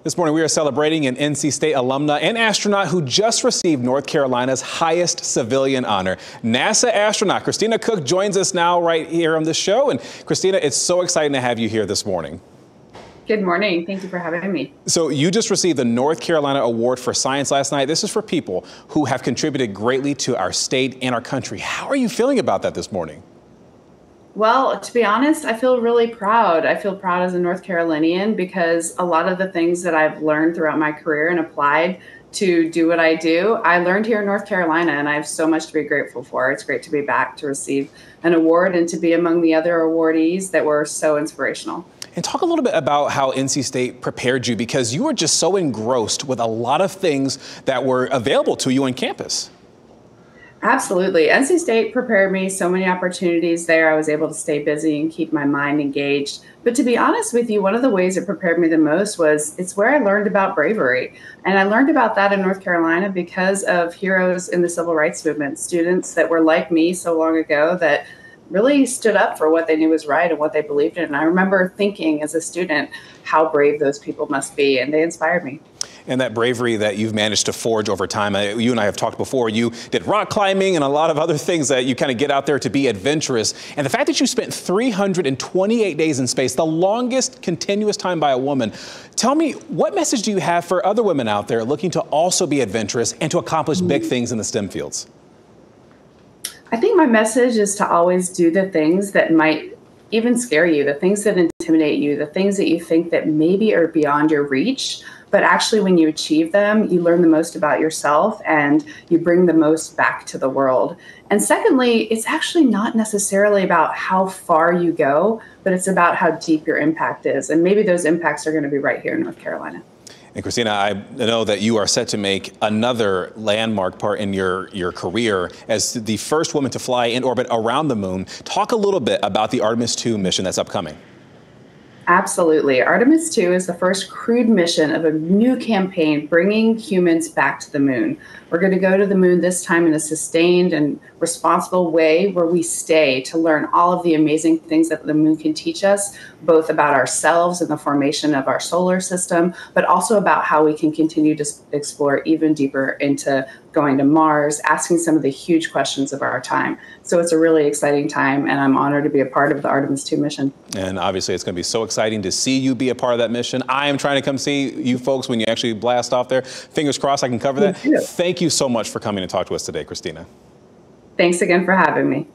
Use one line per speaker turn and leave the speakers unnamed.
This morning, we are celebrating an NC State alumna and astronaut who just received North Carolina's highest civilian honor. NASA astronaut Christina Koch joins us now right here on the show. And Christina, it's so exciting to have you here this morning.
Good morning. Thank you for having me.
So you just received the North Carolina Award for Science last night. This is for people who have contributed greatly to our state and our country. How are you feeling about that this morning?
Well, to be honest, I feel really proud. I feel proud as a North Carolinian because a lot of the things that I've learned throughout my career and applied to do what I do, I learned here in North Carolina, and I have so much to be grateful for. It's great to be back to receive an award and to be among the other awardees that were so inspirational.
And talk a little bit about how NC State prepared you, because you were just so engrossed with a lot of things that were available to you on campus.
Absolutely. NC State prepared me so many opportunities there. I was able to stay busy and keep my mind engaged. But to be honest with you, one of the ways it prepared me the most was it's where I learned about bravery. And I learned about that in North Carolina because of heroes in the civil rights movement, students that were like me so long ago that really stood up for what they knew was right and what they believed in. And I remember thinking as a student how brave those people must be, and they inspired me.
And that bravery that you've managed to forge over time, you and I have talked before, you did rock climbing and a lot of other things that you kind of get out there to be adventurous. And the fact that you spent 328 days in space, the longest continuous time by a woman, tell me, what message do you have for other women out there looking to also be adventurous and to accomplish big things in the STEM fields?
I think my message is to always do the things that might even scare you, the things that intimidate you, the things that you think that maybe are beyond your reach. But actually, when you achieve them, you learn the most about yourself and you bring the most back to the world. And secondly, it's actually not necessarily about how far you go, but it's about how deep your impact is. And maybe those impacts are going to be right here in North Carolina.
And Christina, I know that you are set to make another landmark part in your career as the first woman to fly in orbit around the moon. Talk a little bit about the Artemis II mission that's upcoming.
Absolutely. Artemis II is the first crewed mission of a new campaign bringing humans back to the moon. We're going to go to the moon this time in a sustained and responsible way where we stay to learn all of the amazing things that the moon can teach us, both about ourselves and the formation of our solar system, but also about how we can continue to explore even deeper into going to Mars, asking some of the huge questions of our time. So it's a really exciting time, and I'm honored to be a part of the Artemis II mission.
And obviously, it's going to be so exciting to see you be a part of that mission. I am trying to come see you folks when you actually blast off there. Fingers crossed I can cover that. Thank you so much for coming to talk to us today, Christina.
Thanks again for having me.